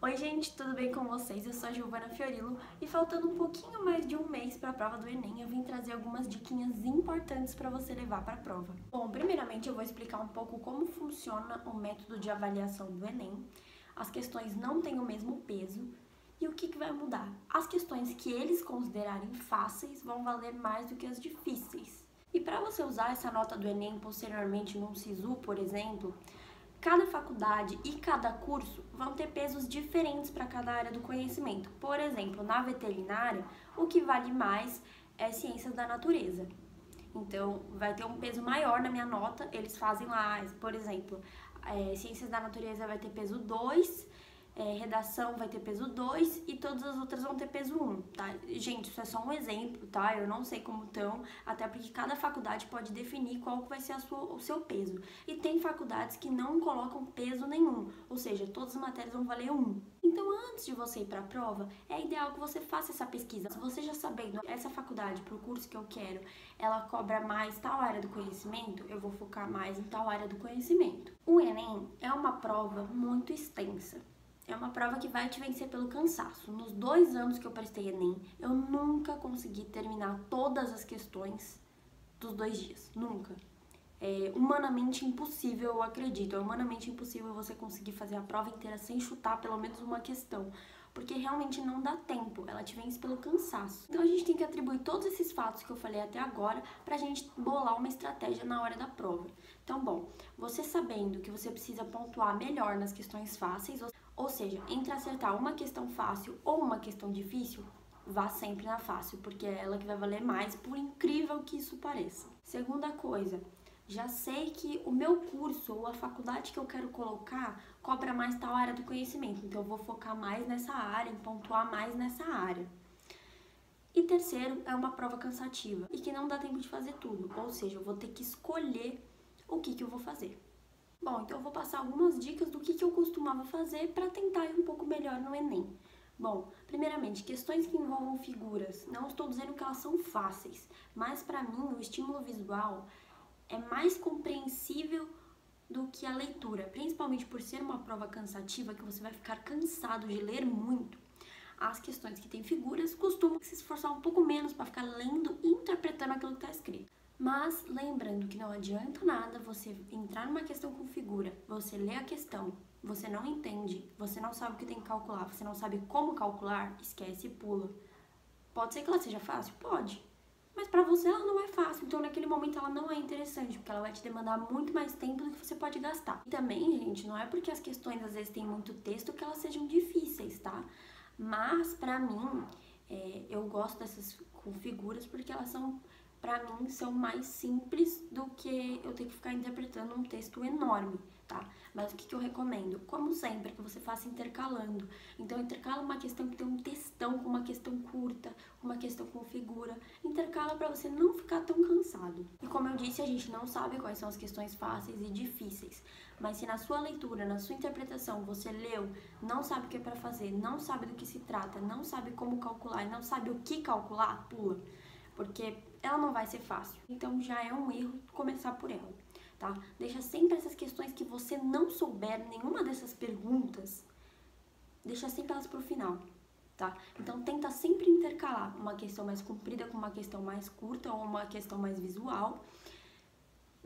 Oi gente, tudo bem com vocês? Eu sou a Giovana Fiorilo e faltando um pouquinho mais de um mês para a prova do Enem, eu vim trazer algumas diquinhas importantes para você levar para a prova. Bom, primeiramente eu vou explicar um pouco como funciona o método de avaliação do Enem. As questões não têm o mesmo peso e o que vai mudar? As questões que eles considerarem fáceis vão valer mais do que as difíceis. E para você usar essa nota do Enem posteriormente num SISU, por exemplo, cada faculdade e cada curso vão ter pesos diferentes para cada área do conhecimento. Por exemplo, na veterinária, o que vale mais é ciências da natureza. Então, vai ter um peso maior na minha nota. Eles fazem lá, por exemplo, ciências da natureza vai ter peso 2, redação vai ter peso 2 e todas as outras vão ter peso 1, tá? Gente, isso é só um exemplo, tá? Eu não sei como estão, até porque cada faculdade pode definir qual vai ser o seu peso. E tem faculdades que não colocam peso nenhum, ou seja, todas as matérias vão valer 1. Então, antes de você ir para a prova, é ideal que você faça essa pesquisa. Se você já sabendo, essa faculdade, para o curso que eu quero, ela cobra mais tal área do conhecimento, eu vou focar mais em tal área do conhecimento. O Enem é uma prova muito extensa. É uma prova que vai te vencer pelo cansaço. Nos 2 anos que eu prestei Enem, eu nunca consegui terminar todas as questões dos 2 dias. Nunca. É humanamente impossível, eu acredito. É humanamente impossível você conseguir fazer a prova inteira sem chutar pelo menos uma questão. Porque realmente não dá tempo, ela te vence pelo cansaço. Então a gente tem que atribuir todos esses fatos que eu falei até agora pra gente bolar uma estratégia na hora da prova. Então, bom, você sabendo que você precisa pontuar melhor nas questões fáceis, ou seja, entre acertar uma questão fácil ou uma questão difícil, vá sempre na fácil, porque é ela que vai valer mais, por incrível que isso pareça. Segunda coisa, já sei que o meu curso ou a faculdade que eu quero colocar cobra mais tal área do conhecimento, então eu vou focar mais nessa área, em pontuar mais nessa área. E terceiro, é uma prova cansativa e que não dá tempo de fazer tudo, ou seja, eu vou ter que escolher o que eu vou fazer. Bom, então eu vou passar algumas dicas do que eu costumava fazer para tentar ir um pouco melhor no Enem. Bom, primeiramente, questões que envolvam figuras. Não estou dizendo que elas são fáceis, mas para mim o estímulo visual é mais compreensível do que a leitura, principalmente por ser uma prova cansativa, que você vai ficar cansado de ler muito. As questões que têm figuras costumam se esforçar um pouco menos para ficar lendo e interpretando aquilo que está escrito. Mas lembrando que não adianta nada você entrar numa questão com figura, você lê a questão, você não entende, você não sabe o que tem que calcular, você não sabe como calcular, esquece e pula. Pode ser que ela seja fácil? Pode. Mas pra você ela não é fácil, então naquele momento ela não é interessante, porque ela vai te demandar muito mais tempo do que você pode gastar. E também, gente, não é porque as questões às vezes têm muito texto que elas sejam difíceis, tá? Mas pra mim, eu gosto dessas com figuras porque elas são, pra mim, são mais simples do que eu ter que ficar interpretando um texto enorme, tá? Mas o que eu recomendo? Como sempre, que você faça intercalando. Então, intercala uma questão que tem um textão com uma questão curta, uma questão com figura. Intercala pra você não ficar tão cansado. E como eu disse, a gente não sabe quais são as questões fáceis e difíceis. Mas se na sua leitura, na sua interpretação, você leu, não sabe o que é pra fazer, não sabe do que se trata, não sabe como calcular e não sabe o que calcular, pula. Porque ela não vai ser fácil. Então já é um erro começar por ela, tá? Deixa sempre essas questões que você não souber, nenhuma dessas perguntas, deixa sempre elas pro final, tá? Então tenta sempre intercalar uma questão mais comprida com uma questão mais curta ou uma questão mais visual,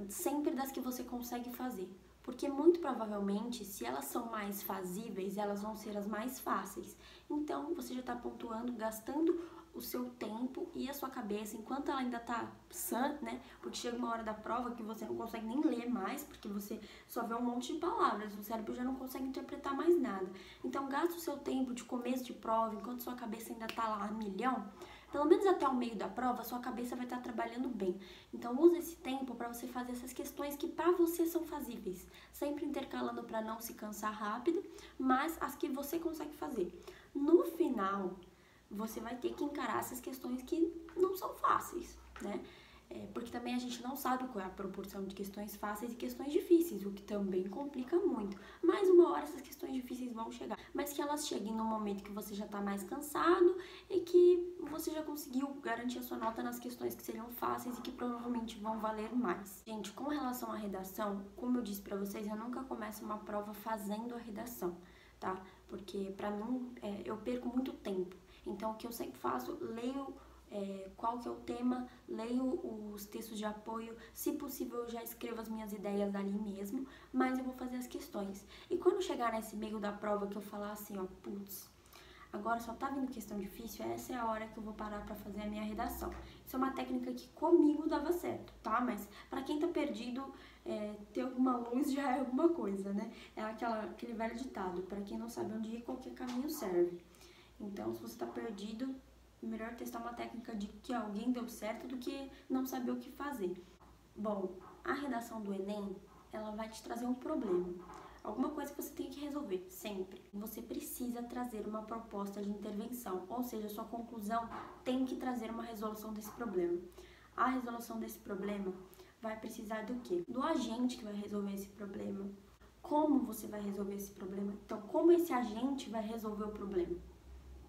sempre das que você consegue fazer. Porque muito provavelmente, se elas são mais fazíveis, elas vão ser as mais fáceis. Então, você já está pontuando, gastando o seu tempo e a sua cabeça, enquanto ela ainda tá sã, né? Porque chega uma hora da prova que você não consegue nem ler mais, porque você só vê um monte de palavras, o cérebro já não consegue interpretar mais nada. Então, gasta o seu tempo de começo de prova, enquanto sua cabeça ainda tá lá a milhão, pelo menos até o meio da prova, sua cabeça vai estar trabalhando bem. Então, use esse tempo para você fazer essas questões que para você são fazíveis. Sempre intercalando para não se cansar rápido, mas as que você consegue fazer. No final, você vai ter que encarar essas questões que não são fáceis, né? Porque também a gente não sabe qual é a proporção de questões fáceis e questões difíceis, o que também complica muito. Mas uma hora essas questões difíceis vão chegar, mas que elas cheguem no momento que você já está mais cansado e que você já conseguiu garantir a sua nota nas questões que seriam fáceis e que provavelmente vão valer mais. Gente, com relação à redação, como eu disse pra vocês, eu nunca começo uma prova fazendo a redação, tá? porque pra mim eu perco muito tempo. Então o que eu sempre faço, leio qual que é o tema, leio os textos de apoio, se possível eu já escrevo as minhas ideias ali mesmo, mas eu vou fazer as questões. E quando chegar nesse meio da prova que eu falar assim, ó, putz, agora só tá vindo questão difícil, essa é a hora que eu vou parar pra fazer a minha redação. Isso é uma técnica que comigo dava certo, tá? Mas pra quem tá perdido, ter alguma luz já é alguma coisa, né? É aquele velho ditado, pra quem não sabe onde ir, qualquer caminho serve. Então, se você tá perdido, melhor testar uma técnica de que alguém deu certo do que não saber o que fazer. Bom, a redação do Enem, ela vai te trazer um problema. Alguma coisa que você tem que resolver, sempre. Você precisa trazer uma proposta de intervenção, ou seja, sua conclusão tem que trazer uma resolução desse problema. A resolução desse problema vai precisar do quê? Do agente que vai resolver esse problema. Como você vai resolver esse problema? Então, como esse agente vai resolver o problema?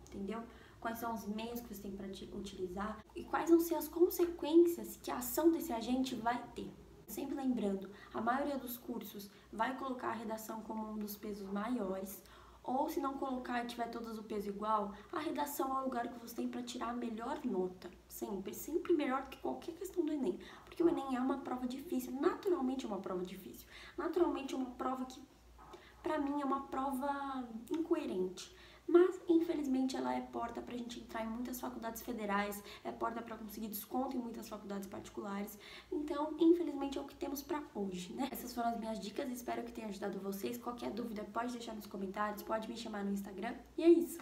Entendeu? Quais são os meios que você tem para utilizar e quais vão ser as consequências que a ação desse agente vai ter. Sempre lembrando, a maioria dos cursos vai colocar a redação como um dos pesos maiores, ou se não colocar e tiver todos o peso igual, a redação é o lugar que você tem para tirar a melhor nota. Sempre, sempre melhor do que qualquer questão do Enem. Porque o Enem é uma prova difícil, naturalmente é uma prova difícil. Naturalmente é uma prova que, pra mim, é uma prova incoerente. Mas, infelizmente, ela é porta pra gente entrar em muitas faculdades federais, é porta pra conseguir desconto em muitas faculdades particulares. Então, infelizmente, é o que temos pra hoje, né? Essas foram as minhas dicas, espero que tenha ajudado vocês. Qualquer dúvida pode deixar nos comentários, pode me chamar no Instagram. E é isso!